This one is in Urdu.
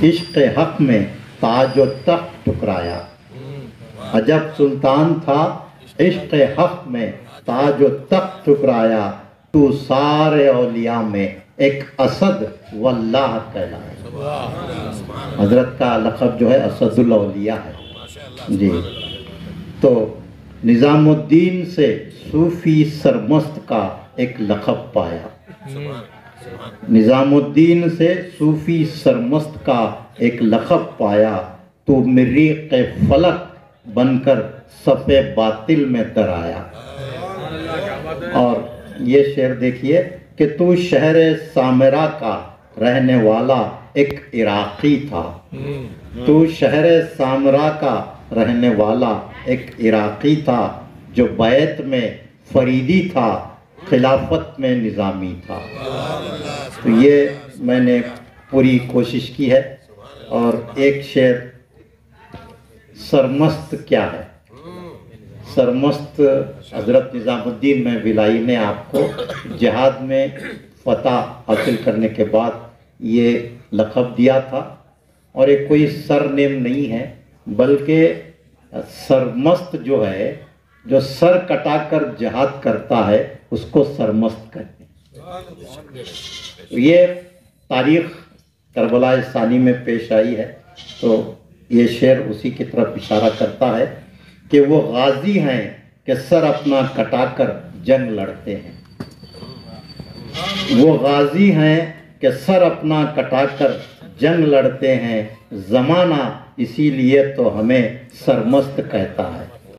عشق حق میں تاج و تخت ٹھکرایا. عجب سلطان تھا عشق حق میں تاج و تخت ٹھکرایا. تو سارے اولیاء میں ایک اسد واللہ کہلایا. حضرت کا لقب جو ہے اسد الاولیاء ہے جی. تو نظام الدین سے صوفی سرمست کا ایک لقب پایا. نظام الدین سے صوفی سرمست کا ایک لقب پایا. تو مریخ فلک بن کر صف باطل میں در آیا. اور یہ شعر دیکھیے کہ تو شہر سامرا کا رہنے والا ایک عراقی تھا. تو شہر سامرا کا رہنے والا ایک عراقی تھا جو بیت میں فریدی تھا خلافت میں نظامی تھا. تو یہ میں نے پوری کوشش کی ہے. اور ایک شعر سرمست کیا ہے. سرمست حضرت نظام الدین میں ولایی نے آپ کو جہاد میں فتح حاصل کرنے کے بعد یہ لقب دیا تھا. اور یہ کوئی سر نیم نہیں ہے بلکہ سرمست جو ہے جو سر کٹا کر جہاد کرتا ہے اس کو سرمست کہتے ہیں. یہ تاریخ کربلا ثانی میں پیش آئی ہے. تو یہ شعر اسی کی طرف اشارہ کرتا ہے کہ وہ غازی ہیں کہ سر اپنا کٹا کر جنگ لڑتے ہیں. وہ غازی ہیں کہ سر اپنا کٹا کر جنگ لڑتے ہیں. زمانہ اسی لیے تو ہمیں سرمست کہتا ہے.